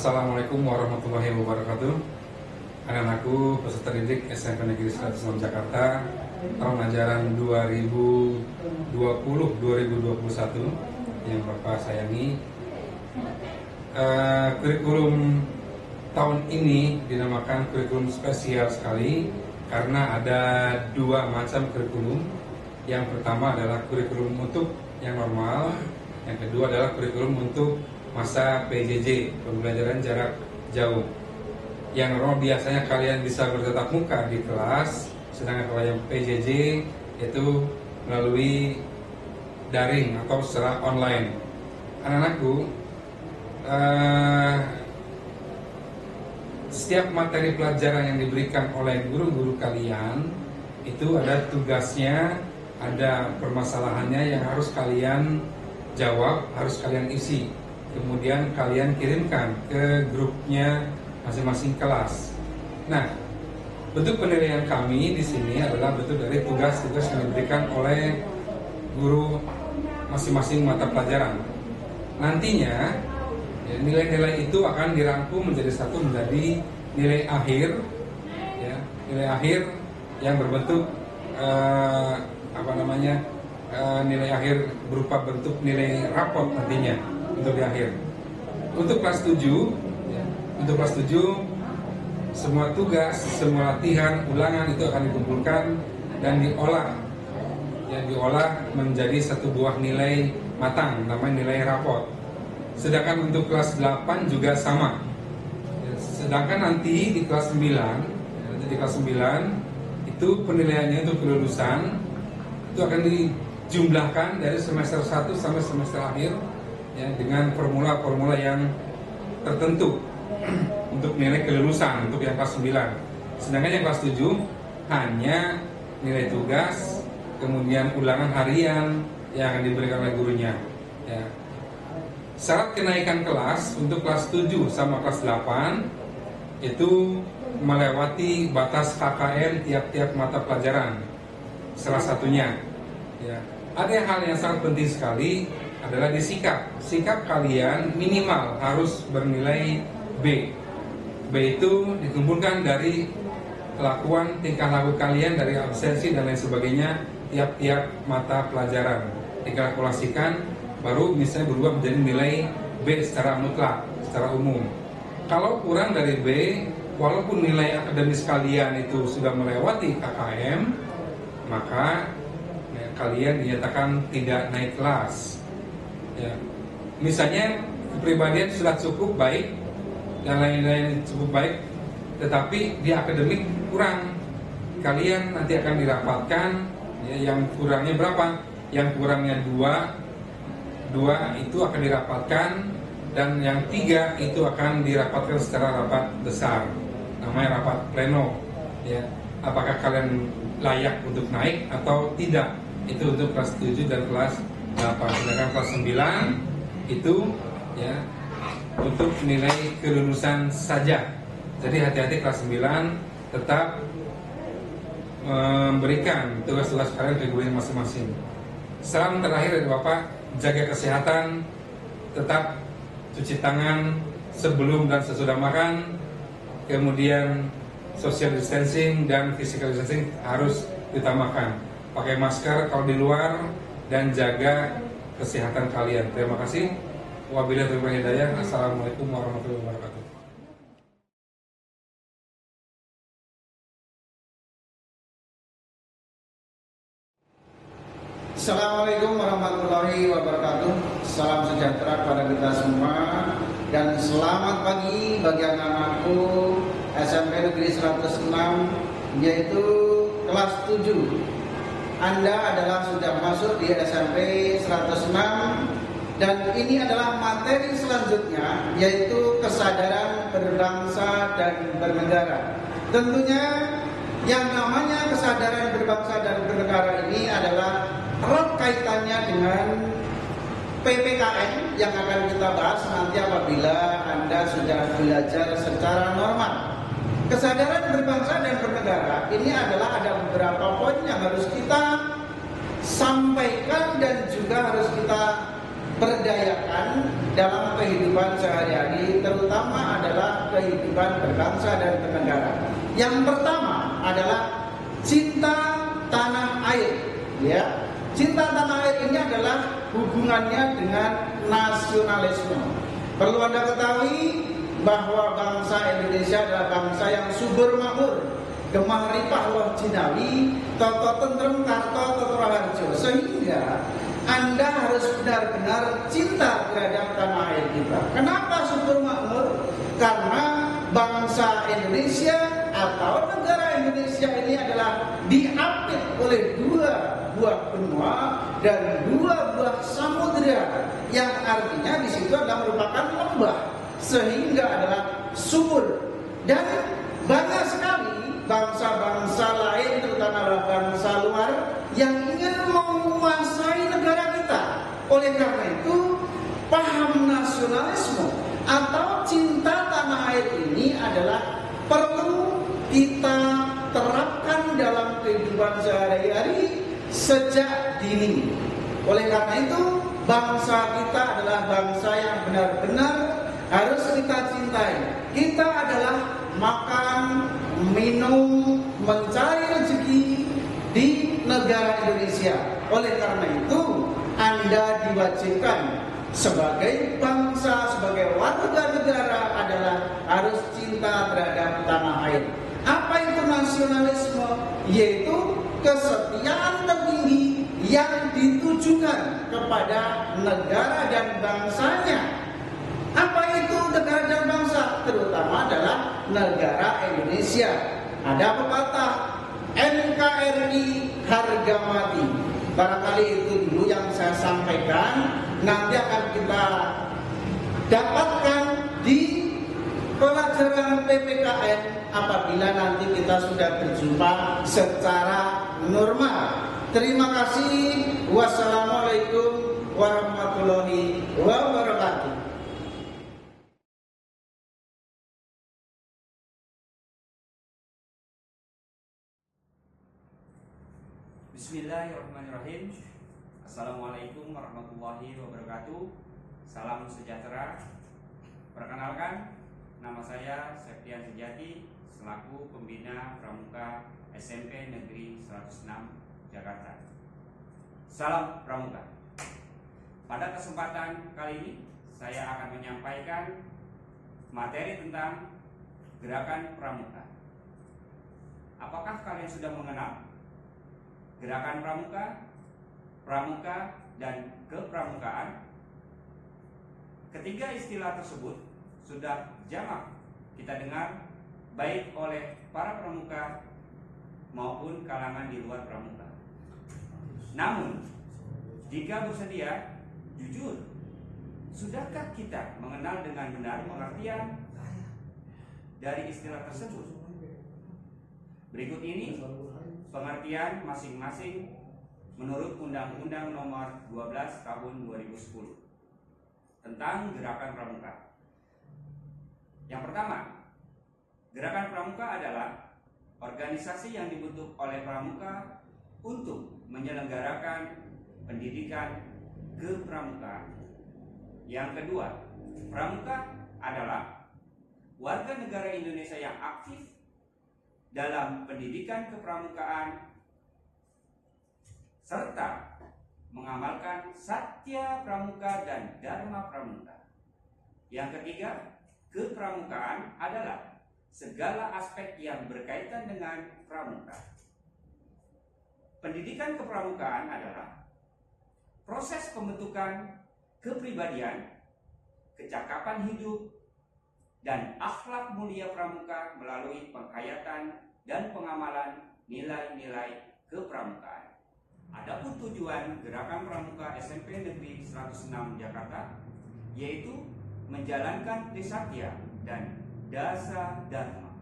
Assalamualaikum warahmatullahi wabarakatuh. Anak-anakku peserta didik SMP Negeri 106 Jakarta tahun ajaran 2020-2021 yang Bapak sayangi. Kurikulum tahun ini dinamakan kurikulum spesial sekali karena ada dua macam kurikulum. Yang pertama adalah kurikulum untuk yang normal, yang kedua adalah kurikulum untuk masa PJJ, pembelajaran jarak jauh. Yang normal biasanya kalian bisa bertatap muka di kelas, sedangkan kalau yang PJJ itu melalui daring atau secara online. Anak-anakku, setiap materi pelajaran yang diberikan oleh guru-guru kalian itu ada tugasnya, ada permasalahannya yang harus kalian jawab, harus kalian isi. Kemudian kalian kirimkan ke grupnya masing-masing kelas. Nah, bentuk penilaian kami di sini adalah bentuk dari tugas-tugas yang diberikan oleh guru masing-masing mata pelajaran. Nantinya nilai-nilai itu akan dirangkum menjadi satu menjadi nilai akhir, ya, nilai akhir yang berbentuk nilai akhir berupa bentuk nilai raport nantinya untuk di akhir. Untuk kelas 7, ya, untuk kelas 7 semua tugas, semua latihan, ulangan itu akan dikumpulkan dan diolah, ya, diolah menjadi satu buah nilai matang, namanya nilai raport. Sedangkan untuk kelas 8 juga sama. Sedangkan nanti di kelas 9, di kelas 9 itu penilaiannya untuk kelulusan itu akan dijumlahkan dari semester 1 sampai semester akhir, ya, dengan formula-formula yang tertentu untuk nilai kelulusan untuk yang kelas 9. Sedangkan yang kelas 7 hanya nilai tugas, kemudian ulangan harian yang akan diberikan oleh gurunya, ya. Syarat kenaikan kelas untuk kelas 7 sama kelas 8 itu melewati batas KKM tiap-tiap mata pelajaran. Salah satunya, ya, ada hal yang sangat penting sekali adalah di sikap. Sikap kalian minimal harus bernilai B. B itu dikumpulkan dari kelakuan tingkah laku kalian, dari absensi dan lain sebagainya tiap-tiap mata pelajaran. Dikalkulasikan baru misalnya berubah menjadi nilai B secara mutlak, secara umum. Kalau kurang dari B, walaupun nilai akademis kalian itu sudah melewati KKM, maka ya, kalian dinyatakan tidak naik kelas. Ya. Misalnya kepribadian sudah cukup baik dan lain-lain cukup baik, tetapi di akademik kurang, kalian nanti akan dirapatkan, ya, yang kurangnya berapa? Yang kurangnya 2 itu akan dirapatkan, dan yang 3 itu akan dirapatkan secara rapat besar, namanya rapat pleno, ya. Apakah kalian layak untuk naik atau tidak? Itu untuk kelas 7 dan kelas 8. Sedangkan kelas 9 itu, ya, untuk nilai kelulusan saja. Jadi hati-hati kelas 9 tetap memberikan tugas-tugas kalian ke gurunya masing-masing. Salam terakhir dari Bapak, jaga kesehatan, tetap cuci tangan sebelum dan sesudah makan, kemudian social distancing dan physical distancing harus ditambahkan. Pakai masker kalau di luar dan jaga kesehatan kalian. Terima kasih. Wabillahi taufiq wal hidayah. Assalamualaikum warahmatullahi wabarakatuh. Assalamualaikum warahmatullahi wabarakatuh. Salam sejahtera kepada kita semua dan selamat pagi bagi anak-anakku SMP Negeri 106, yaitu kelas 7. Anda adalah sudah masuk di SMP 106 dan ini adalah materi selanjutnya, yaitu kesadaran berbangsa dan bernegara. Tentunya yang namanya kesadaran berbangsa dan bernegara ini adalah erat kaitannya dengan PPKN yang akan kita bahas nanti apabila Anda sudah belajar secara normal. Kesadaran berbangsa dan bernegara ini adalah ada beberapa poin yang harus kita sampaikan dan juga harus kita berdayakan dalam kehidupan sehari-hari, terutama kehidupan berbangsa dan bernegara. Yang pertama adalah cinta tanah air. Ya, cinta tanah air ini adalah hubungannya dengan nasionalisme. Perlu Anda ketahui bahwa bangsa Indonesia adalah bangsa yang subur makmur, gemah ripah loh jinawi, toto tentrem karto toto raharjo. Sehingga Anda harus benar-benar cinta terhadap tanah air kita. Kenapa subur makmur? Karena bangsa Indonesia atau negara Indonesia ini adalah diapit oleh dua buah benua dan dua buah samudera, yang artinya di situ adalah merupakan lembah, sehingga adalah subur. Dan banyak sekali bangsa-bangsa lain, terutama bangsa luar, yang ingin menguasai negara kita. Oleh karena itu, paham nasionalisme atau cinta tanah air ini adalah perlu kita terapkan dalam kehidupan sehari-hari sejak dini. Oleh karena itu, bangsa kita adalah bangsa yang benar-benar harus kita cintai. Kita adalah makan, minum, mencari rezeki di negara Indonesia. Oleh karena itu, Anda diwajibkan sebagai bangsa, sebagai warga negara adalah harus cinta terhadap tanah air. Apa itu nasionalisme? Yaitu kesetiaan tertinggi yang ditujukan kepada negara dan bangsanya. Apa itu negara dan bangsa? Terutama adalah negara Indonesia. Ada pepatah, NKRI harga mati. Barangkali itu dulu yang saya sampaikan. Nanti akan kita dapatkan di pelajaran PPKN apabila nanti kita sudah berjumpa secara normal. Terima kasih. Wassalamualaikum warahmatullahi wabarakatuh. Bismillahirrahmanirrahim. Assalamualaikum warahmatullahi wabarakatuh. Salam sejahtera. Perkenalkan, nama saya Septian Sejati selaku pembina Pramuka SMP Negeri 106 Jakarta. Salam Pramuka. Pada kesempatan kali ini saya akan menyampaikan materi tentang gerakan Pramuka. Apakah kalian sudah mengenal gerakan Pramuka, Pramuka, dan kepramukaan? Ketiga istilah tersebut sudah jamak kita dengar baik oleh para pramuka maupun kalangan di luar pramuka. Namun, jika bersedia, jujur, sudahkah kita mengenal dengan benar pengertian dari istilah tersebut? Berikut ini pengertian masing-masing menurut Undang-Undang Nomor 12 Tahun 2010 tentang Gerakan Pramuka. Yang pertama, Gerakan Pramuka adalah organisasi yang dibentuk oleh pramuka untuk menyelenggarakan pendidikan kepramukaan. Yang kedua, pramuka adalah warga negara Indonesia yang aktif dalam pendidikan kepramukaan serta mengamalkan Satya Pramuka dan Dharma Pramuka. Yang ketiga, kepramukaan adalah segala aspek yang berkaitan dengan pramuka. Pendidikan kepramukaan adalah proses pembentukan kepribadian, kecakapan hidup, dan akhlak mulia pramuka melalui penghayatan dan pengamalan nilai-nilai kepramukaan. Adapun tujuan Gerakan Pramuka SMP Negeri 106 Jakarta yaitu menjalankan Trisatya dan Dasa Dharma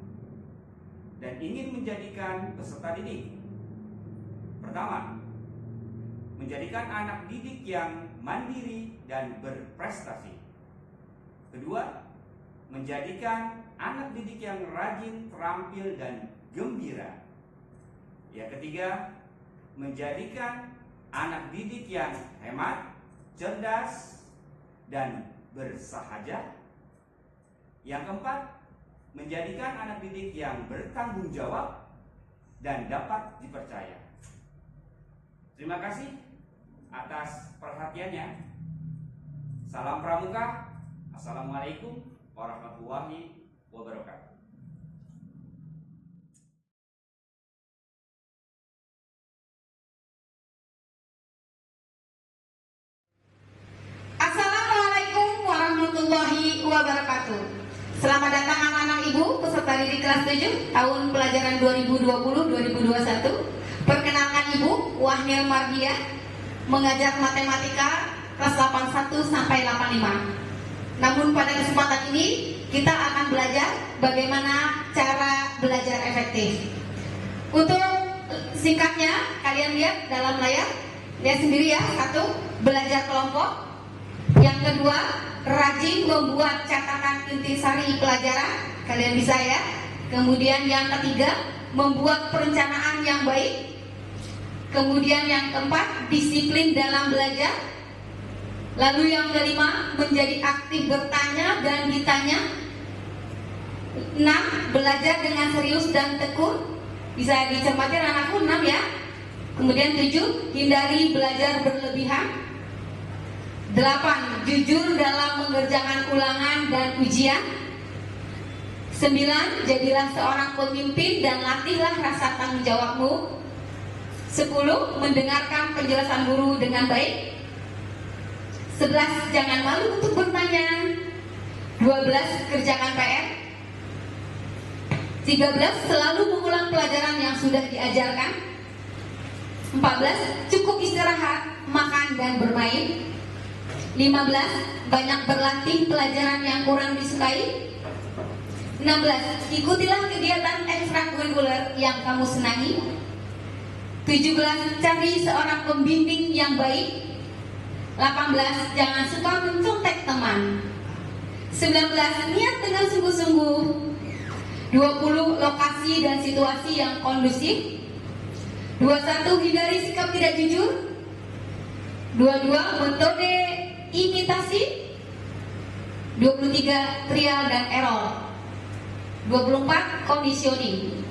dan ingin menjadikan peserta didik. Pertama, menjadikan anak didik yang mandiri dan berprestasi. Kedua, menjadikan anak didik yang rajin, terampil, dan gembira. Yang ketiga, menjadikan anak didik yang hemat, cerdas, dan bersahaja. Yang keempat, menjadikan anak didik yang bertanggung jawab dan dapat dipercaya. Terima kasih atas perhatiannya. Salam Pramuka. Assalamualaikum warahmatullahi wabarakatuh. Assalamualaikum warahmatullahi wabarakatuh. Selamat datang anak-anak ibu peserta didik kelas 7 tahun pelajaran 2020-2021. Perkenalkan ibu Wahnil Mardia, mengajar matematika kelas 81 sampai 85. Namun pada kesempatan ini kita akan belajar bagaimana cara belajar efektif. Untuk singkatnya kalian lihat dalam layar, lihat sendiri ya. 1. Belajar kelompok. Yang kedua, rajin membuat catatan intisari pelajaran. Kalian bisa ya. Kemudian yang ketiga, membuat perencanaan yang baik. Kemudian yang keempat, disiplin dalam belajar. Lalu yang kelima, menjadi aktif bertanya dan ditanya. 6. Belajar dengan serius dan tekun. Bisa dicermati anakku 6 ya. Kemudian 7. Hindari belajar berlebihan. 8. Jujur dalam mengerjakan ulangan dan ujian. 9. Jadilah seorang pemimpin dan latihlah rasa tanggung jawabmu. 10. Mendengarkan penjelasan guru dengan baik. 11. Jangan malu untuk bertanya. 12. Kerjakan PR. 13. Selalu mengulang pelajaran yang sudah diajarkan. 14. Cukup istirahat, makan dan bermain. 15. Banyak berlatih pelajaran yang kurang disukai. 16. Ikutilah kegiatan ekstrakurikuler yang kamu senangi. 17. Cari seorang pembimbing yang baik. 18. Jangan suka mencontek teman. 19. Niat dengan sungguh-sungguh. 20. Lokasi dan situasi yang kondusif. 21. Hindari sikap tidak jujur. 22. Metode imitasi. 23. Trial dan error. 24. Conditioning.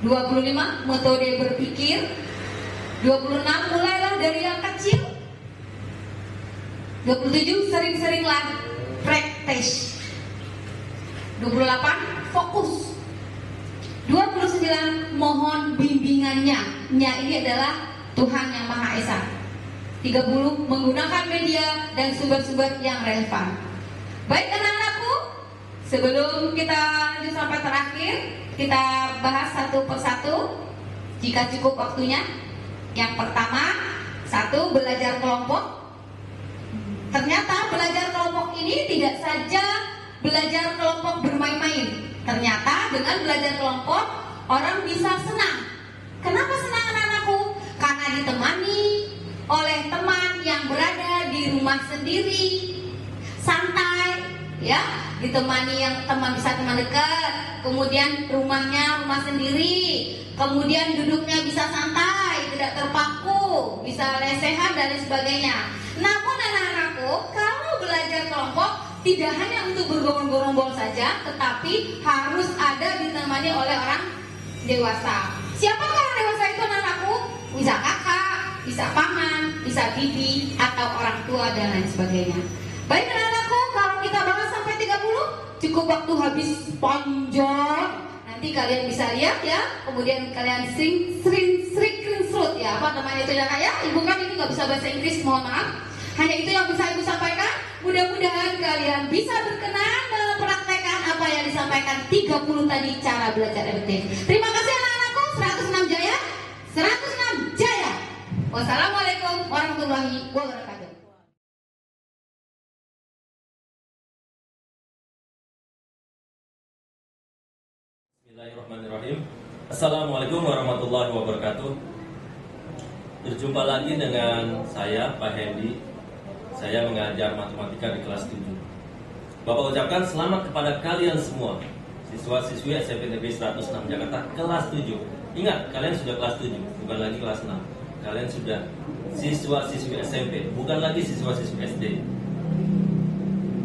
25. Metode berpikir. 26. Mulailah dari yang kecil. 27. Sering-seringlah praktis. 28. Fokus. 29. Mohon bimbingannya. Nya ini adalah Tuhan yang Maha Esa. 30. Menggunakan media dan sumber-sumber yang relevan. Baik anak-anakku, sebelum kita lanjut sampai terakhir, kita bahas satu persatu jika cukup waktunya. Yang pertama, 1. Belajar kelompok. Ternyata belajar kelompok ini tidak saja belajar kelompok bermain-main. Ternyata dengan belajar kelompok orang bisa senang. Kenapa senang anak-anakku? Karena ditemani oleh teman yang berada di rumah sendiri, santai, ya, ditemani yang teman, bisa teman dekat, kemudian rumahnya rumah sendiri, kemudian duduknya bisa santai, tidak terpaku, bisa lesehan dan lain sebagainya. Namun anak-anakku, kalau belajar kelompok tidak hanya untuk bergerombol-gerombol saja, tetapi harus ada ditemani oleh orang dewasa. Siapakah orang dewasa itu anak-anakku? Bisa kakak, bisa paman, bisa bibi, atau orang tua dan lain sebagainya. Baik anak-anakku, kalau kita bahas sampai 30, cukup waktu habis panjang. Nanti kalian bisa lihat ya, kemudian kalian screenshot ya, apa namanya itu ya, ibu kan ini nggak bisa bahasa Inggris, mohon maaf. Hanya itu yang bisa ibu sampaikan. Mudah-mudahan kalian bisa berkenan mempraktekkan apa yang disampaikan 30 tadi cara belajar efektif. Terima kasih anak-anakku. 106 jaya, 106 jaya. Wassalamualaikum warahmatullahi wabarakatuh. Bismillahirrahmanirrahim. Assalamualaikum warahmatullahi wabarakatuh. Berjumpa lagi dengan saya, Pak Hendy. Saya mengajar matematika di kelas 7. Bapak ucapkan selamat kepada kalian semua, siswa-siswi SMP Negeri 106 Jakarta kelas 7. Ingat, kalian sudah kelas 7, bukan lagi kelas 6. Kalian sudah siswa-siswi SMP, bukan lagi siswa-siswi SD.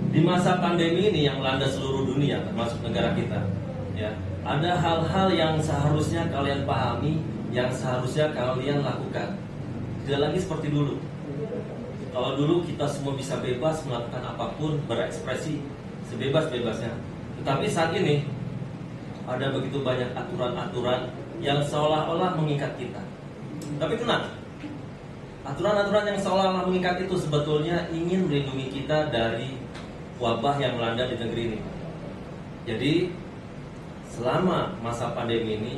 Di masa pandemi ini yang melanda seluruh dunia, dunia, termasuk negara kita. Ya, ada hal-hal yang seharusnya kalian pahami, yang seharusnya kalian lakukan. Tidak lagi seperti dulu. Kalau dulu kita semua bisa bebas melakukan apapun, berekspresi sebebas-bebasnya. Tetapi saat ini ada begitu banyak aturan-aturan yang seolah-olah mengikat kita. Tapi tenang, aturan-aturan yang seolah-olah mengikat itu sebetulnya ingin melindungi kita dari wabah yang melanda di negeri ini. Jadi selama masa pandemi ini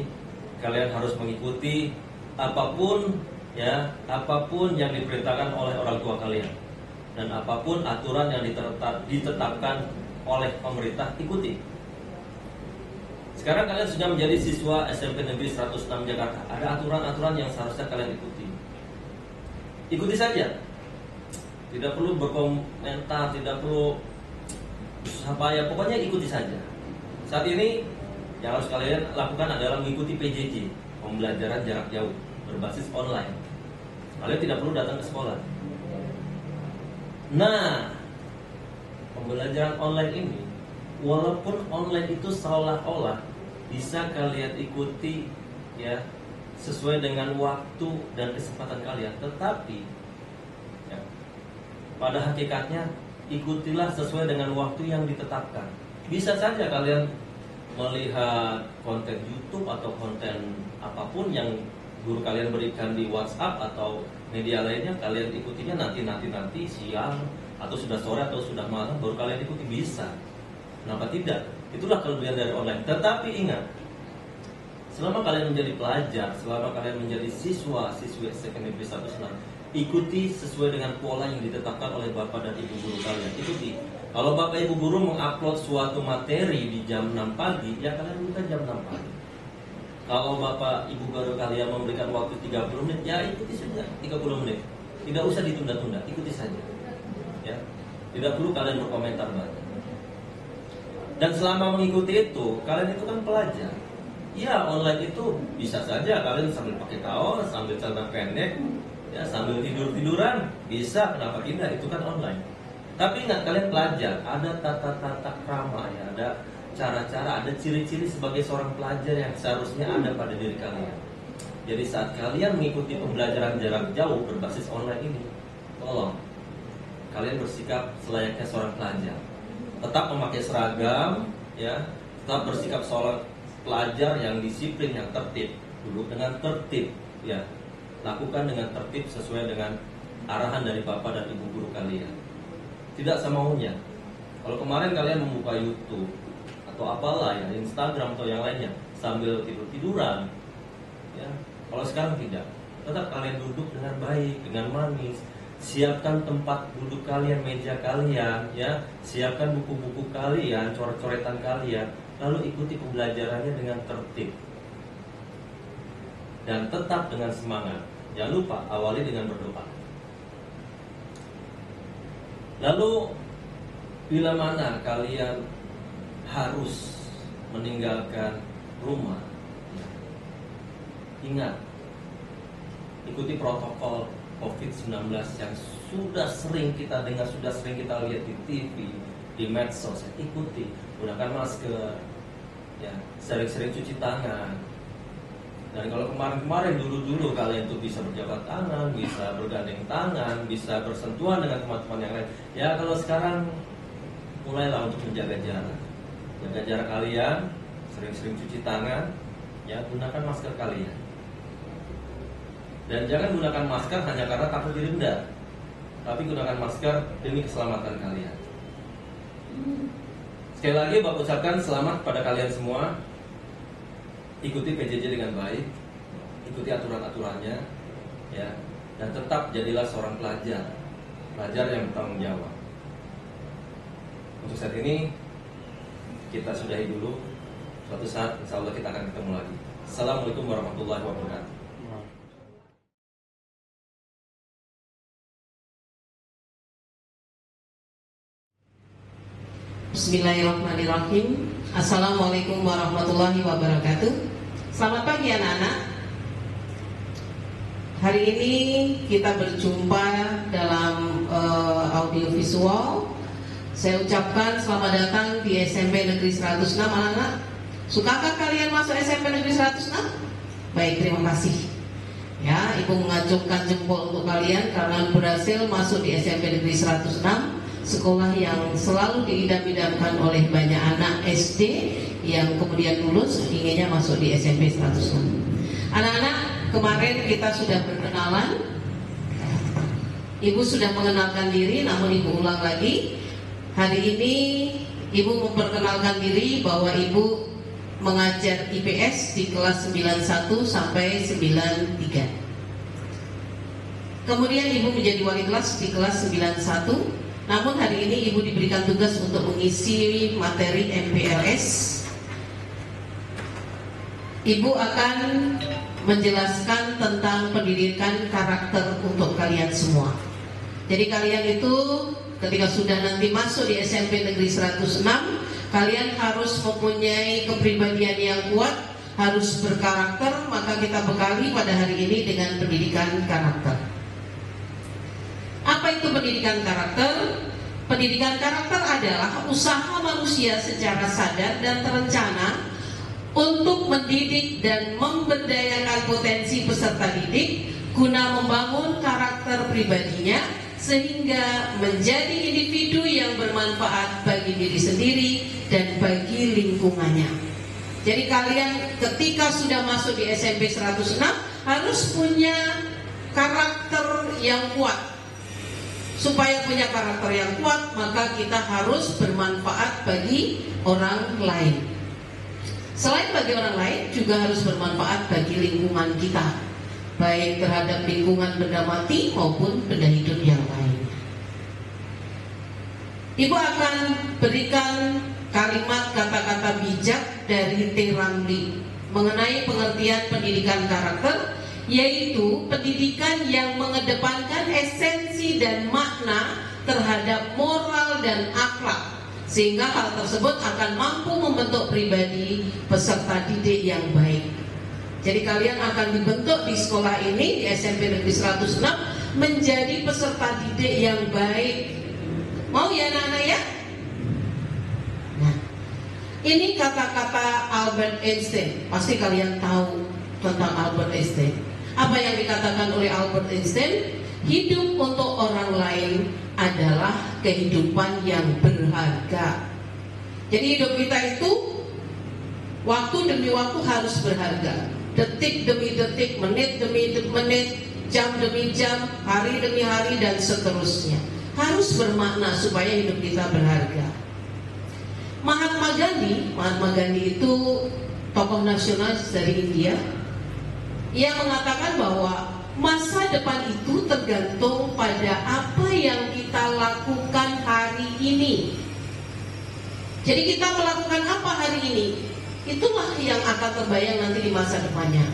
kalian harus mengikuti apapun yang diperintahkan oleh orang tua kalian, dan apapun aturan yang ditetapkan oleh pemerintah, ikuti. Sekarang kalian sudah menjadi siswa SMP Negeri 106 Jakarta. Ada aturan-aturan yang seharusnya kalian ikuti. Ikuti saja. Tidak perlu berkomentar, tidak perlu susah payah, pokoknya ikuti saja. Saat ini yang harus kalian lakukan adalah mengikuti PJJ, pembelajaran jarak jauh berbasis online. Kalian tidak perlu datang ke sekolah. Nah, pembelajaran online ini, walaupun online itu seolah-olah bisa kalian ikuti ya sesuai dengan waktu dan kesempatan kalian, tetapi ya, pada hakikatnya ikutilah sesuai dengan waktu yang ditetapkan. Bisa saja kalian melihat konten YouTube atau konten apapun yang guru kalian berikan di WhatsApp atau media lainnya, kalian ikutinya nanti siang atau sudah sore atau sudah malam baru kalian ikuti, bisa. Kenapa tidak? Itulah kelebihan dari online. Tetapi ingat, selama kalian menjadi pelajar, selama kalian menjadi siswa-siswi SMP Negeri 106, ikuti sesuai dengan pola yang ditetapkan oleh Bapak dan Ibu guru kalian. Ikuti. Kalau Bapak Ibu guru mengupload suatu materi di jam 6 pagi, ya kalian bukan jam 6 pagi. Kalau Bapak Ibu guru kalian memberikan waktu 30 menit, ya ikuti saja 30 menit. Tidak usah ditunda-tunda, ikuti saja. Ya. Tidak perlu kalian berkomentar banyak. Dan selama mengikuti itu, kalian itu kan pelajar. Ya, online itu bisa saja kalian sambil pakai kaos, sambil celana pendek, ya sambil tidur-tiduran, bisa, kenapa tidak? Itu kan online. Tapi ingat, kalian pelajar, ada tata-tata krama ya, ada cara-cara, ada ciri-ciri sebagai seorang pelajar yang seharusnya ada pada diri kalian. Jadi saat kalian mengikuti pembelajaran jarak jauh berbasis online ini, tolong kalian bersikap selayaknya seorang pelajar. Tetap memakai seragam, ya, tetap bersikap seorang pelajar yang disiplin, yang tertib. Duduk dengan tertib, ya. Lakukan dengan tertib sesuai dengan arahan dari Bapak dan Ibu guru kalian. Tidak semaunya. Kalau kemarin kalian membuka YouTube atau apalah ya, Instagram atau yang lainnya sambil tidur-tiduran, ya. Kalau sekarang tidak. Tetap kalian duduk dengan baik, dengan manis. Siapkan tempat duduk kalian, meja kalian, ya. Siapkan buku-buku kalian, coret-coretan kalian. Lalu ikuti pembelajarannya dengan tertib. Dan tetap dengan semangat. Jangan lupa, awali dengan berdoa. Lalu, bila mana kalian harus meninggalkan rumah, ingat, ikuti protokol COVID-19 yang sudah sering kita dengar, sudah sering kita lihat di TV, di medsos. Ikuti, gunakan masker, ya, sering-sering cuci tangan. Dan kalau kemarin-kemarin dulu kalian tuh bisa berjabat tangan, bisa bergandeng tangan, bisa bersentuhan dengan teman-teman yang lain. Ya, kalau sekarang mulailah untuk menjaga jarak. Jaga jarak kalian, sering-sering cuci tangan, ya, gunakan masker kalian. Dan jangan gunakan masker hanya karena takut didenda, tapi gunakan masker demi keselamatan kalian. Sekali lagi Bapak ucapkan selamat pada kalian semua. Ikuti PJJ dengan baik, ikuti aturan-aturannya, ya, dan tetap jadilah seorang pelajar yang bertanggung jawab. Untuk saat ini kita sudahi dulu. Suatu saat insya Allah kita akan ketemu lagi. Assalamualaikum warahmatullahi wabarakatuh. Bismillahirrahmanirrahim. Assalamualaikum warahmatullahi wabarakatuh. Selamat pagi anak-anak. Hari ini kita berjumpa dalam audiovisual Saya ucapkan selamat datang di SMP Negeri 106 anak-anak. Sukakah kalian masuk SMP Negeri 106? Baik, terima kasih. Ya, Ibu mengacungkan jempol untuk kalian karena berhasil masuk di SMP Negeri 106, sekolah yang selalu diidam-idamkan oleh banyak anak SD yang kemudian lulus inginnya masuk di SMP 106. Anak-anak, kemarin kita sudah berkenalan. Ibu sudah mengenalkan diri, namun Ibu ulang lagi. Hari ini Ibu memperkenalkan diri bahwa Ibu mengajar IPS di kelas 91 sampai 93. Kemudian Ibu menjadi wali kelas di kelas 91. Namun hari ini Ibu diberikan tugas untuk mengisi materi MPLS. Ibu akan menjelaskan tentang pendidikan karakter untuk kalian semua. Jadi kalian itu ketika sudah nanti masuk di SMP Negeri 106, kalian harus mempunyai kepribadian yang kuat, harus berkarakter. Maka kita bekali pada hari ini dengan pendidikan karakter. Apa itu pendidikan karakter? Pendidikan karakter adalah usaha manusia secara sadar dan terencana untuk mendidik dan memberdayakan potensi peserta didik guna membangun karakter pribadinya sehingga menjadi individu yang bermanfaat bagi diri sendiri dan bagi lingkungannya. Jadi kalian ketika sudah masuk di SMP 106 harus punya karakter yang kuat. Supaya punya karakter yang kuat, maka kita harus bermanfaat bagi orang lain. Selain bagi orang lain, juga harus bermanfaat bagi lingkungan kita, baik terhadap lingkungan benda mati maupun benda hidup yang lain. Ibu akan berikan kalimat kata-kata bijak dari T. Ramli mengenai pengertian pendidikan karakter, yaitu pendidikan yang mengedepankan esensi dan makna terhadap moral dan akhlak, sehingga hal tersebut akan mampu membentuk pribadi peserta didik yang baik. Jadi kalian akan dibentuk di sekolah ini, di SMP Negeri 106, menjadi peserta didik yang baik. Mau ya anak-anak ya? Nah, ini kata-kata Albert Einstein. Pasti kalian tahu tentang Albert Einstein. Apa yang dikatakan oleh Albert Einstein? Hidup untuk orang lain adalah kehidupan yang berharga. Jadi hidup kita itu waktu demi waktu harus berharga. Detik demi detik, menit demi menit, jam demi jam, hari demi hari, dan seterusnya. Harus bermakna supaya hidup kita berharga. Mahatma Gandhi itu tokoh nasionalis dari India. Ia mengatakan bahwa masa depan itu tergantung pada apa yang kita lakukan hari ini. Jadi kita melakukan apa hari ini, itulah yang akan terbayang nanti di masa depannya.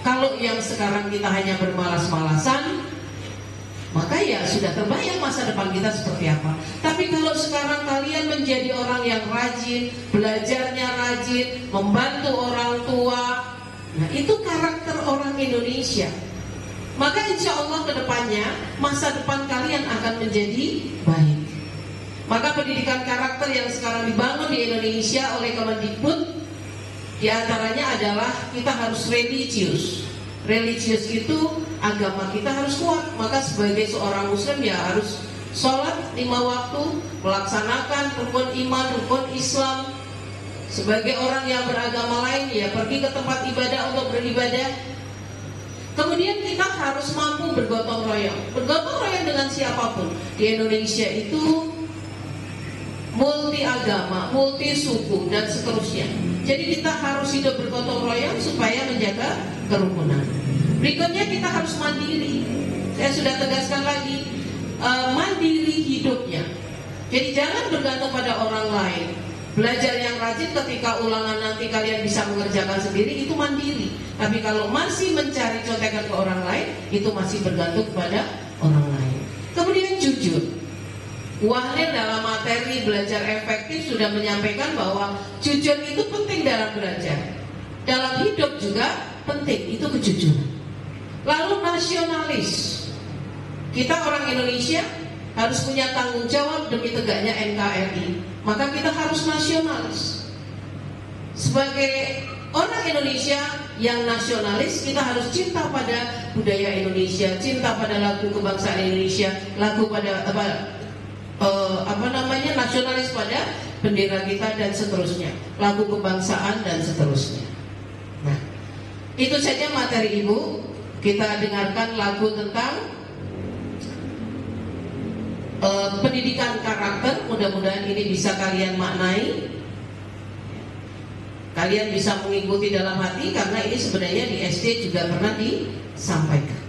Kalau yang sekarang kita hanya bermalas-malasan, maka ya sudah terbayang masa depan kita seperti apa. Tapi kalau sekarang kalian menjadi orang yang rajin, belajarnya rajin, membantu orang tua, nah itu karakter orang Indonesia. Maka insya Allah ke depannya masa depan kalian akan menjadi baik. Maka pendidikan karakter yang sekarang dibangun di Indonesia oleh Kemendikbud, diantaranya adalah kita harus religius. Religius itu agama kita harus kuat. Maka sebagai seorang muslim ya harus sholat 5 waktu, melaksanakan rukun iman, rukun Islam. Sebagai orang yang beragama lain ya pergi ke tempat ibadah untuk beribadah. Kemudian kita harus mampu bergotong royong. Bergotong royong dengan siapapun. Di Indonesia itu multi agama, multi suku, dan seterusnya. Jadi kita harus hidup bergotong royong supaya menjaga kerukunan. Berikutnya kita harus mandiri. Saya sudah tegaskan lagi, mandiri hidupnya. Jadi jangan bergantung pada orang lain. Belajar yang rajin, ketika ulangan nanti kalian bisa mengerjakan sendiri, itu mandiri. Tapi kalau masih mencari contekan ke orang lain, itu masih bergantung pada orang lain. Kemudian jujur. Wahnil dalam materi belajar efektif sudah menyampaikan bahwa jujur itu penting dalam belajar. Dalam hidup juga penting, itu kejujuran. Lalu nasionalis. Kita orang Indonesia harus punya tanggung jawab demi tegaknya NKRI. Maka kita harus nasionalis. Sebagai orang Indonesia yang nasionalis, kita harus cinta pada budaya Indonesia, cinta pada lagu kebangsaan Indonesia, lagu pada nasionalis pada bendera kita dan seterusnya, lagu kebangsaan dan seterusnya. Nah, itu saja materi Ibu. Kita dengarkan lagu tentang pendidikan karakter. Mudah-mudahan ini bisa kalian maknai, kalian bisa mengikuti dalam hati, karena ini sebenarnya di SD juga pernah disampaikan.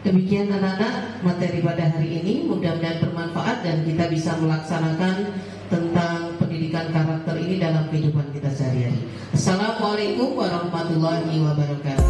Demikian anak-anak materi pada hari ini, mudah-mudahan bermanfaat dan kita bisa melaksanakan tentang pendidikan karakter ini dalam kehidupan kita sehari-hari. Assalamualaikum warahmatullahi wabarakatuh.